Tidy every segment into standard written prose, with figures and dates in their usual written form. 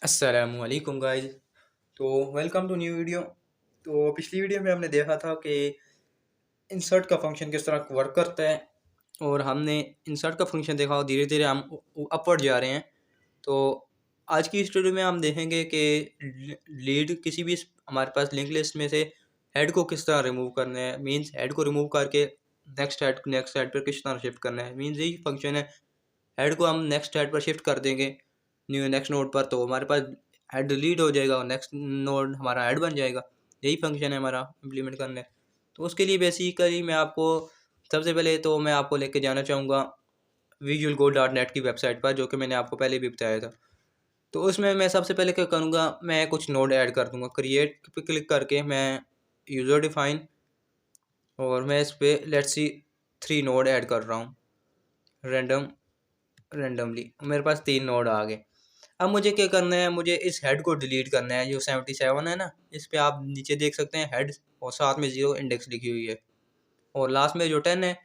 अस्सलामुअलैकुम गाइस। तो welcome to new video. तो पिछली वीडियो में हमने देखा था कि इंसर्ट का फंक्शन किस तरह वर्क करता है, और हमने इंसर्ट का फंक्शन देखा और धीरे धीरे हम अपवर्ड जा रहे हैं। तो आज की इस वीडियो में हम देखेंगे कि लीड किसी भी हमारे पास लिंक लिस्ट में से हेड को किस तरह रिमूव करना है, मींस हेड को रिमूव करके नेक्स्ट हेड पर किस तरह शिफ्ट करना है। मींस यही फंक्शन है, हेड को हम नेक्स्ट हेड पर शिफ्ट कर देंगे नेक्स्ट नोड पर, तो हमारे पास हेड डिलीट हो जाएगा और नेक्स्ट नोड हमारा हेड बन जाएगा। यही फंक्शन है हमारा इम्प्लीमेंट करने। तो उसके लिए बेसिकली सबसे पहले तो मैं आपको लेके जाना चाहूँगा visualgo.net की वेबसाइट पर, जो कि मैंने आपको पहले भी बताया था। तो उसमें मैं सबसे पहले क्या करूँगा, मैं कुछ नोड ऐड कर दूँगा। क्रिएट पे क्लिक करके मैं यूज़र डिफाइन, और मैं इस पर लेट्स सी 3 नोड ऐड कर रहा हूँ रेंडमली। मेरे पास 3 नोड आ गए। अब मुझे क्या करना है, मुझे इस हेड को डिलीट करना है। जो 77 है ना, इस पे आप नीचे देख सकते हैं हेड, और साथ में 0 इंडेक्स लिखी हुई है, और लास्ट में जो 10 है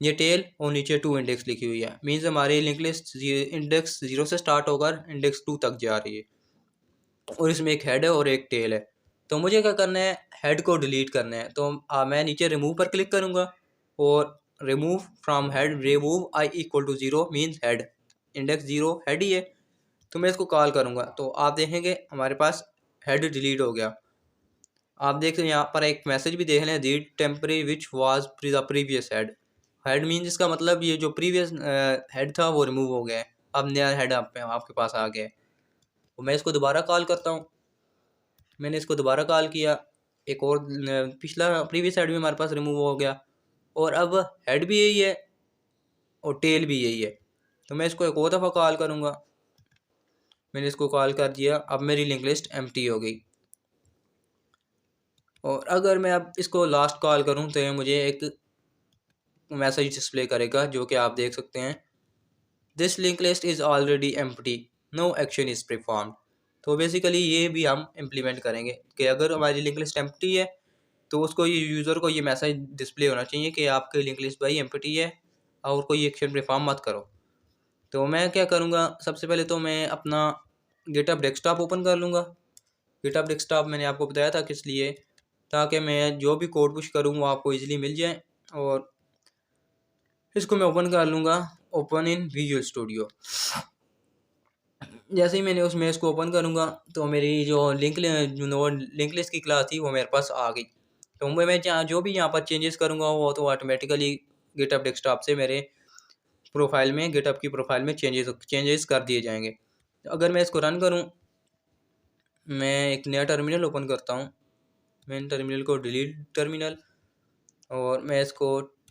ये टेल, और नीचे 2 इंडेक्स लिखी हुई है। मीन्स हमारी लिंक लिस्ट इंडेक्स 0 से स्टार्ट होकर इंडेक्स 2 तक जा रही है, और इसमें एक हेड है और एक टेल है। तो मुझे क्या करना है, हेड को डिलीट करना है। तो मैं नीचे रिमूव पर क्लिक करूँगा, और remove from head, remove i equal to 0 means head, index 0 head ही है। तो मैं इसको कॉल करूँगा, तो आप देखेंगे हमारे पास हेड डिलीट हो गया। आप देख रहे हैं यहाँ पर एक मैसेज भी देख लें, read temporary which was the previous head. Head mean इसका मतलब ये जो प्रीवियस हेड था वो रिमूव हो गया है, अब नया हेड आपके पास आ गया है। तो मैं इसको दोबारा कॉल करता हूँ। मैंने इसको दोबारा कॉल किया, एक और पिछला प्रीवियस हेड भी हमारे पास रिमूव हो गया, और अब हेड भी यही है और टेल भी यही है। तो मैं इसको एक और दफ़ा कॉल करूँगा। मैंने इसको कॉल कर दिया, अब मेरी लिंक लिस्ट एम्प्टी हो गई। और अगर मैं अब इसको लास्ट कॉल करूं तो ये मुझे एक मैसेज डिस्प्ले करेगा, जो कि आप देख सकते हैं, this link list is already empty, no action is perform. तो बेसिकली ये भी हम इम्प्लीमेंट करेंगे कि अगर हमारी लिंक लिस्ट एम्प्टी है तो उसको ये यूज़र को ये मैसेज डिस्प्ले होना चाहिए कि आपकी लिंक लिस्ट भाई एम्प्टी है और कोई एक्शन परफॉर्म मत करो। तो मैं क्या करूँगा, सबसे पहले तो मैं अपना गिटहब डेस्कटॉप ओपन कर लूँगा। गिटहब डेस्कटॉप मैंने आपको बताया था किस लिए, ताकि मैं जो भी कोड पुश करूँ वो आपको इजीली मिल जाए। और इसको मैं ओपन कर लूँगा, ओपन इन विजुअल स्टूडियो। जैसे ही मैंने उसमें इसको ओपन करूँगा तो मेरी जो लिंक लिस्ट की क्लास थी वो मेरे पास आ गई। तो मैं जहाँ जो भी यहाँ पर चेंजेस करूँगा वो तो ऑटोमेटिकली गिटहब डेस्कटॉप से मेरे प्रोफाइल में, गिटहब की प्रोफाइल में चेंजेस कर दिए जाएंगे। तो अगर मैं इसको रन करूँ, मैं एक नया टर्मिनल ओपन करता हूँ। मैं टर्मिनल को डिलीट टर्मिनल, और मैं इसको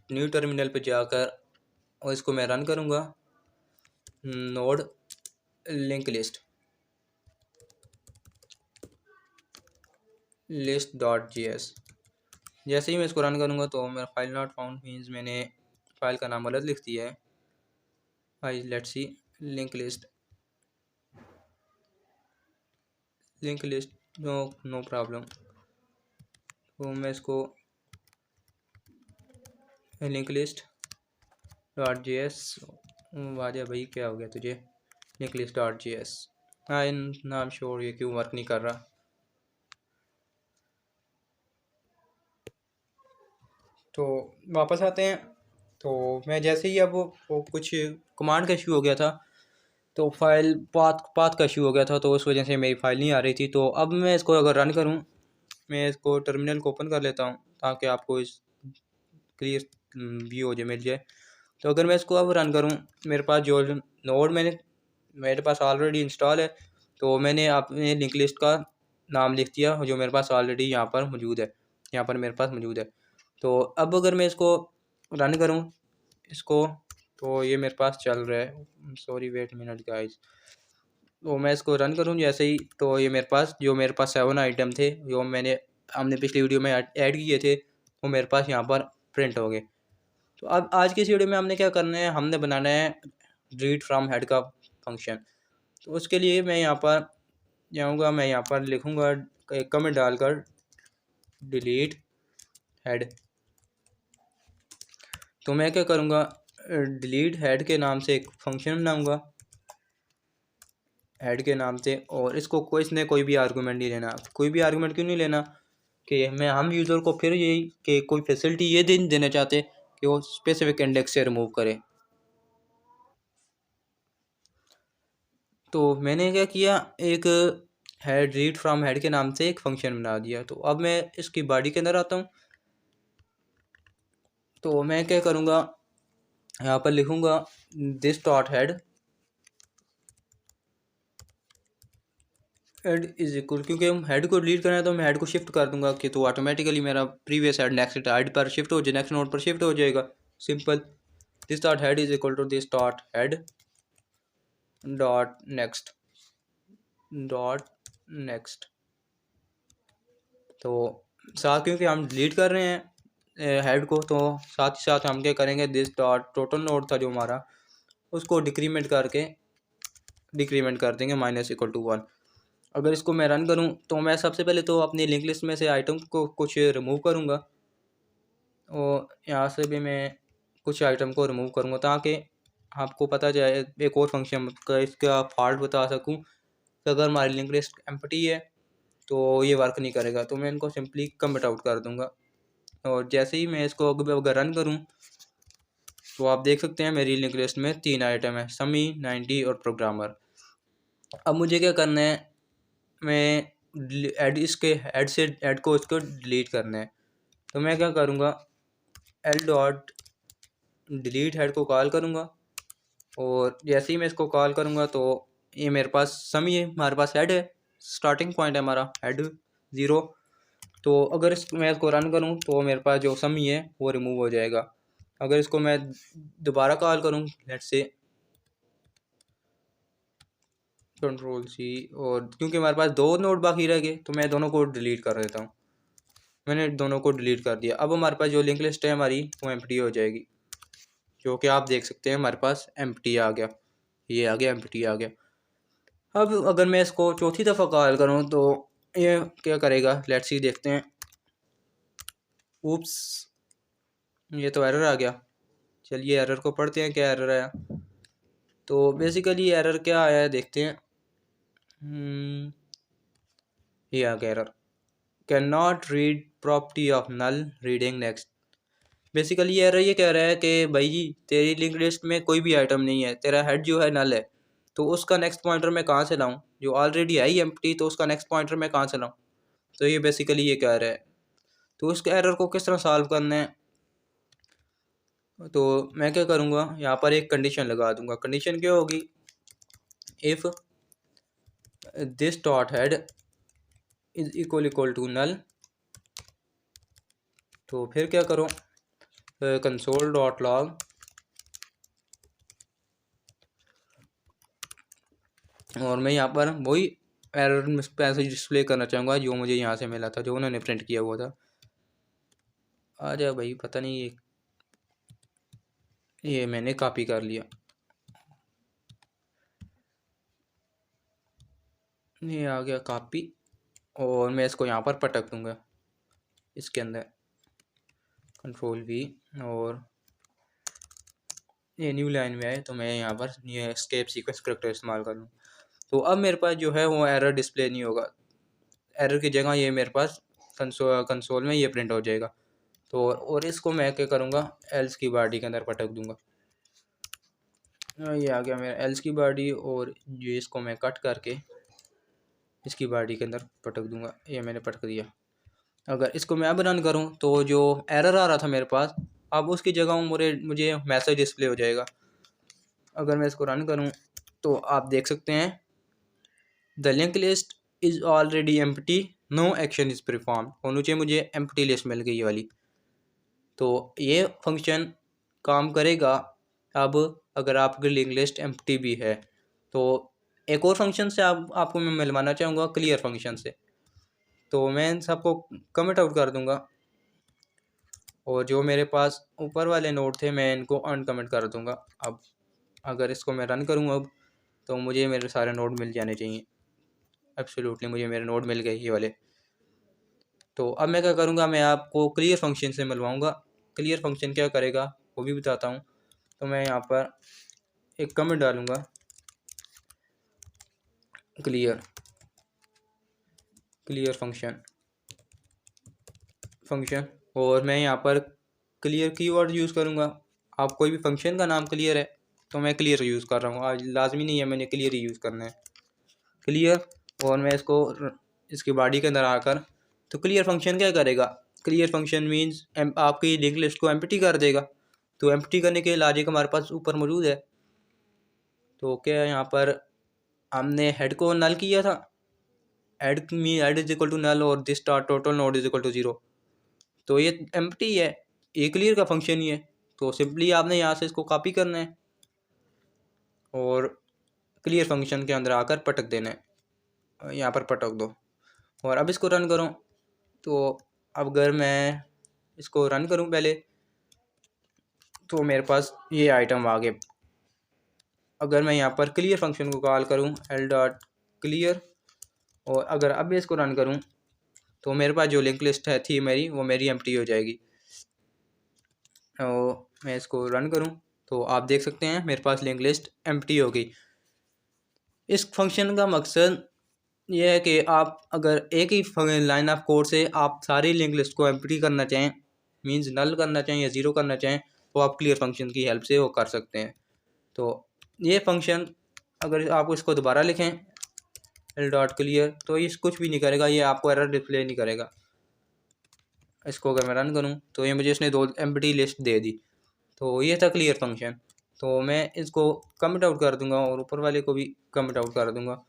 न्यू टर्मिनल पे जाकर और इसको मैं रन करूँगा, node link list dot J S. जैसे ही मैं इसको रन करूँगा तो मेरा फाइल नॉट फाउंड मीन्स मैंने फाइल का नाम गलत लिख दिया है। I let's see link list no problem. तो मैं इसको link list dot J S, वादिया भाई क्या हो गया तुझे, link list dot J S. I नाम श्योर ये क्यों वर्क नहीं कर रहा। तो वापस आते हैं। तो मैं जैसे ही अब वो कुछ कमांड का इशू हो गया था, तो फाइल पाथ पाथ का इशू हो गया था, तो उस वजह से मेरी फाइल नहीं आ रही थी। तो अब मैं इसको अगर रन करूं, मैं इसको टर्मिनल को ओपन कर लेता हूं ताकि आपको इस क्लियर व्यू हो जाए, मिल जाए। तो अगर मैं इसको अब रन करूं, मेरे पास जो नोड मेरे पास ऑलरेडी इंस्टॉल है, तो मैंने अपने लिंक लिस्ट का नाम लिख दिया जो मेरे पास ऑलरेडी यहाँ पर मौजूद है, यहाँ पर मेरे पास मौजूद है। तो अब अगर मैं इसको रन करूं इसको, तो ये मेरे पास चल रहा है। Sorry wait minute guys. तो मैं इसको रन करूं जैसे ही, तो ये मेरे पास 7 आइटम थे जो हमने पिछली वीडियो में ऐड किए थे, वो मेरे पास यहाँ पर प्रिंट हो गए। तो अब आज की इस वीडियो में हमने क्या करना है, हमने बनाना है रीड फ्रॉम हेड का फंक्शन। तो उसके लिए मैं यहाँ पर जाऊँगा, मैं यहाँ पर लिखूँगा एक कमेंट डालकर डिलीट हेड। तो मैं क्या करूँगा, डिलीट हेड के नाम से एक फंक्शन बनाऊँगा, हेड के नाम से, और इसको कोई इसने कोई भी आर्गूमेंट नहीं लेना। कोई भी आर्गूमेंट क्यों नहीं लेना कि हम यूज़र को फिर यही कि कोई फैसिलिटी ये देना चाहते कि वो स्पेसिफिक इंडेक्स से रिमूव करे। तो मैंने क्या किया, एक हेड रीड फ्रॉम हेड के नाम से एक फंक्शन बना दिया। तो अब मैं इसकी बॉडी के अंदर आता हूँ। तो मैं क्या करूँगा, यहाँ पर लिखूँगा this dot head, head is equal, क्योंकि हम हेड को डिलीट करना है तो मैं हेड को शिफ्ट कर दूंगा कि तो ऑटोमेटिकली मेरा प्रीवियस हेड नेक्स्ट हेड पर शिफ्ट हो जाए, नेक्स्ट नोड पर शिफ्ट हो जाएगा। Simple, this dot head is equal to this dot head dot next dot next. तो साथ, क्योंकि हम डिलीट कर रहे हैं हेड को, तो साथ ही साथ हम क्या करेंगे, दिस डॉट टोटल नोड था जो हमारा, उसको डिक्रीमेंट कर देंगे -=1। अगर इसको मैं रन करूं तो मैं सबसे पहले तो अपनी लिंक लिस्ट में से आइटम को कुछ रिमूव करूंगा, और यहाँ से भी मैं कुछ आइटम को रिमूव करूंगा ताकि आपको पता जाए, एक और फंक्शन का इसका फॉल्ट बता सकूं कि अगर हमारी लिंक लिस्ट एम्प्टी है तो ये वर्क नहीं करेगा। तो मैं इनको सिंपली कमिट आउट कर दूंगा, और जैसे ही मैं इसको अगर रन करूँ तो आप देख सकते हैं मेरी लिंक लिस्ट में 3 आइटम है, समी, 90 और प्रोग्रामर। अब मुझे क्या करना है, मैं ऐड को इसको डिलीट करना है। तो मैं क्या करूँगा, एल डॉट डिलीट हेड को कॉल करूँगा, और जैसे ही मैं इसको कॉल करूँगा तो ये मेरे पास समी है, हमारे पास हेड है, स्टार्टिंग पॉइंट है हमारा हेड 0। तो अगर मैं इसको रन करूँ तो मेरे पास जो समी है वो रिमूव हो जाएगा। अगर इसको मैं दोबारा कॉल करूँ, लेट्स से Ctrl+C, और क्योंकि हमारे पास 2 नोड बाकी रह गए तो मैं दोनों को डिलीट कर देता हूँ। मैंने दोनों को डिलीट कर दिया। अब हमारे पास जो लिंक लिस्ट है हमारी वो एम्प्टी हो जाएगी, जो कि आप देख सकते हैं हमारे पास एम्प्टी आ गया, ये आ गया, एम्प्टी आ गया। अब अगर मैं इसको चौथी दफ़ा कॉल करूँ तो ये क्या करेगा, लेट्स सी, देखते हैं। ऊप्स, ये तो एरर आ गया। चलिए एरर को पढ़ते हैं, क्या एरर आया। तो बेसिकली एरर क्या आया है देखते हैं। ये आ गया error, can not read property of null reading next. Basically error ये कह रहा है कि भाई जी तेरी लिंक लिस्ट में कोई भी आइटम नहीं है, तेरा हेड जो है नल है, तो उसका नेक्स्ट पॉइंटर मैं कहाँ से लाऊं, जो ऑलरेडी है ही एम्प्टी, तो उसका नेक्स्ट पॉइंटर मैं कहाँ से लाऊं। तो ये बेसिकली ये कह रहा है। तो उसके एरर को किस तरह सॉल्व करना है, तो मैं क्या करूँगा, यहाँ पर एक कंडीशन लगा दूंगा। कंडीशन क्या होगी, if this dot head is equal to null, तो फिर क्या करो, कंसोल डॉट लॉग, और मैं यहाँ पर वही एरर मैसेज डिस्प्ले करना चाहूँगा जो मुझे यहाँ से मिला था, जो उन्होंने प्रिंट किया हुआ था। आ जा भाई, पता नहीं ये मैंने कॉपी कर लिया, ये आ गया कॉपी, और मैं इसको यहाँ पर पटक दूँगा इसके अंदर, Ctrl+V, और ये न्यू लाइन में आए तो मैं यहाँ पर ये एस्केप सीक्वेंस करैक्टर इस्तेमाल कर लूँ। तो अब मेरे पास जो है वो एरर डिस्प्ले नहीं होगा, एरर की जगह ये मेरे पास कंसोल में ये प्रिंट हो जाएगा। तो और इसको मैं क्या करूँगा, एल्स की बॉडी के अंदर पटक दूँगा। ये आ गया मेरा एल्स की बॉडी, और ये इसको मैं कट करके इसकी बॉडी के अंदर पटक दूँगा, ये मैंने पटक दिया। अगर इसको मैं अब रन करूँ तो जो एरर आ रहा था मेरे पास, अब उसकी जगह मुझे मैसेज डिस्प्ले हो जाएगा। अगर मैं इसको रन करूँ तो आप देख सकते हैं, the link list is already empty, no action is perform, और मुझे एम्प्टी लिस्ट मिल गई ये वाली। तो ये फंक्शन काम करेगा अब अगर आपकी लिंक लिस्ट एम्प्टी भी है। तो एक और फंक्शन से आपको मैं मिलवाना चाहूँगा, क्लियर फंक्शन से। तो मैं इन सबको कमिट आउट कर दूँगा, और जो मेरे पास ऊपर वाले नोड थे मैं इनको अनकमिट कर दूँगा। अब अगर इसको मैं रन करूँ अब, तो मुझे मेरे सारे नोड मिल जाने चाहिए। एब्सोल्युटली मुझे मेरे नोड मिल गए ये वाले। तो अब मैं क्या करूँगा, मैं आपको क्लियर फंक्शन से मिलवाऊँगा। क्लियर फंक्शन क्या करेगा वो भी बताता हूँ। तो मैं यहाँ पर एक कमेंट डालूँगा, क्लियर फंक्शन और मैं यहाँ पर क्लियर कीवर्ड यूज़ करूँगा। आप कोई भी फंक्शन का नाम क्लियर है तो मैं क्लियर यूज़ कर रहा हूँ, आज लाजमी नहीं है मैंने क्लियर ही यूज़ करना है। क्लियर और मैं इसको इसकी बॉडी के अंदर आकर तो क्लियर फंक्शन क्या करेगा, क्लियर फंक्शन मीन्स आपकी लिंक लिस्ट को एम्प्टी कर देगा। तो एम्प्टी करने के लॉजिक हमारे पास ऊपर मौजूद है। तो क्या यहाँ पर हमने हेड को नल किया था, head is equal to null और this total node is equal to 0, तो ये एम्प्टी है, ये क्लियर का फंक्शन ही है। तो सिंपली आपने यहाँ से इसको कॉपी करना है और क्लियर फंक्शन के अंदर आकर पटक देना है, यहाँ पर पटक दो और अब इसको रन करो। तो अब अगर मैं इसको रन करूँ पहले तो मेरे पास ये आइटम आ गए। अगर मैं यहाँ पर क्लियर फंक्शन को कॉल करूँ l.clear और अगर अब इसको रन करूँ तो मेरे पास जो लिंक लिस्ट है थी मेरी वो मेरी एम्प्टी हो जाएगी। और मैं इसको रन करूँ तो आप देख सकते हैं मेरे पास लिंक लिस्ट एम्प्टी हो गई। इस फंक्शन का मकसद ये है कि आप अगर एक ही लाइन ऑफ कोड से आप सारी लिंक लिस्ट को एम्प्टी करना चाहें, मींस नल करना चाहें या ज़ीरो करना चाहें, तो आप क्लियर फंक्शन की हेल्प से वो कर सकते हैं। तो ये फंक्शन अगर आप इसको दोबारा लिखें l.clear तो ये कुछ भी नहीं करेगा, ये आपको एरर डिस्प्ले नहीं करेगा। इसको अगर मैं रन करूं तो ये मुझे इसने 2 एम्प्टी लिस्ट दे दी। तो ये था क्लियर फंक्शन। तो मैं इसको कमेंट आउट कर दूंगा और ऊपर वाले को भी कमेंट आउट कर दूंगा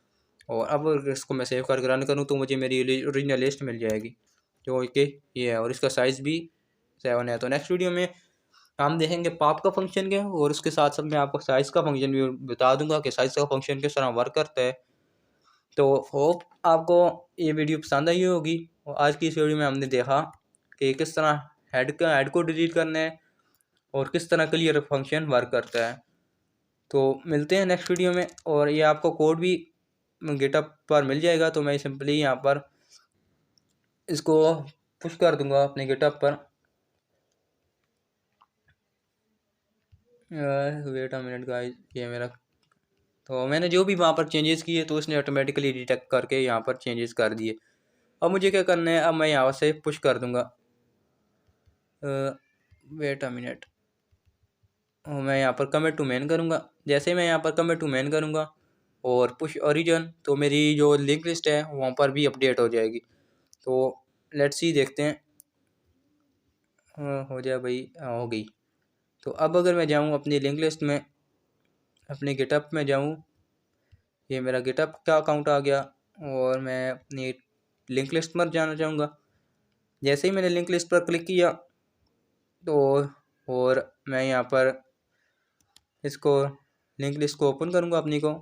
और अब इसको मैं सेव करके रन करूँ तो मुझे मेरी ओरिजिनल लिस्ट मिल जाएगी जो कि ये है और इसका साइज़ भी 7 है। तो नेक्स्ट वीडियो में हम देखेंगे पॉप का फंक्शन क्या और उसके साथ साथ मैं आपको साइज़ का फंक्शन भी बता दूंगा कि साइज़ का फंक्शन किस तरह वर्क करता है। तो होप आपको ये वीडियो पसंद आई होगी और आज की इस वीडियो में हमने देखा कि किस तरह हेड को डिलीट करना है और किस तरह क्लियर फंक्शन वर्क करता है। तो मिलते हैं नेक्स्ट वीडियो में और ये आपको कोड भी गिटअप पर मिल जाएगा। तो मैं सिंपली यहाँ पर इसको पुश कर दूंगा अपने गिटअप पर। वेट अ मिनट गाइस, ये मेरा तो मैंने जो भी वहाँ पर चेंजेस किए तो उसने ऑटोमेटिकली डिटेक्ट करके यहाँ पर चेंजेस कर दिए। अब मुझे क्या करना है, अब मैं यहाँ से पुश कर दूंगा। वेट अ मिनट, मैं यहाँ पर कमिट टू मेन करूँगा। जैसे मैं यहाँ पर कमिट टू मेन करूँगा और पुश ओरिजिन तो मेरी जो लिंक लिस्ट है वहाँ पर भी अपडेट हो जाएगी। तो लेट्स सी देखते हैं। हो जाए भाई, हो गई। तो अब अगर मैं जाऊँ अपनी लिंक लिस्ट में, अपने गिटअप में जाऊँ, ये मेरा गिटअप का अकाउंट आ गया और मैं अपनी लिंक लिस्ट पर जाना चाहूँगा। जैसे ही मैंने लिंक लिस्ट पर क्लिक किया तो और मैं यहाँ पर इसको लिंक लिस्ट को ओपन करूँगा अपनी को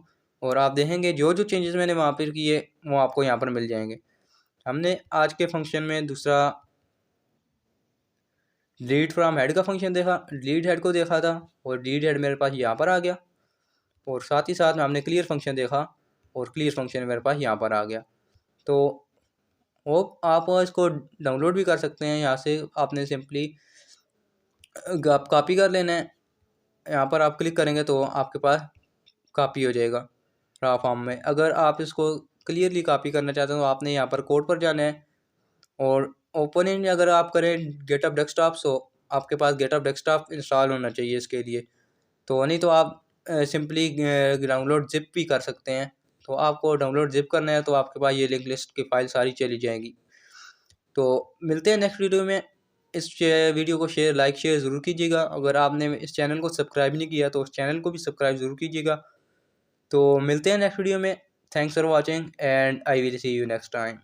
और आप देखेंगे जो जो चेंजेस मैंने वहाँ पर किए वो आपको यहाँ पर मिल जाएंगे। हमने आज के फंक्शन में दूसरा डिलीट फ्रॉम हेड का फंक्शन देखा, डिलीट हेड को देखा था और डिलीट हेड मेरे पास यहाँ पर आ गया और साथ ही साथ में हमने क्लियर फंक्शन देखा और क्लियर फंक्शन मेरे पास यहाँ पर आ गया। तो होप आप इसको डाउनलोड भी कर सकते हैं। यहाँ से आपने सिंपली आप कॉपी कर लेना है, यहाँ पर आप क्लिक करेंगे तो आपके पास कॉपी हो जाएगा रॉ फॉर्म में। अगर आप इसको क्लियरली कॉपी करना चाहते हैं तो आपने यहाँ पर कोड पर जाना है और ओपनिंग अगर आप करें गेटअप डेस्कटॉप तो आपके पास गेटअप डेस्कटॉप इंस्टॉल होना चाहिए इसके लिए। तो नहीं तो आप सिंपली डाउनलोड जिप भी कर सकते हैं। तो आपको डाउनलोड जिप करना है तो आपके पास ये लिंक लिस्ट की फाइल सारी चली जाएंगी। तो मिलते हैं नेक्स्ट वीडियो में। इस वीडियो को लाइक शेयर ज़रूर कीजिएगा। अगर आपने इस चैनल को सब्सक्राइब नहीं किया तो उस चैनल को भी सब्सक्राइब ज़रूर कीजिएगा। तो मिलते हैं नेक्स्ट वीडियो में। Thanks for watching and I will see you next time.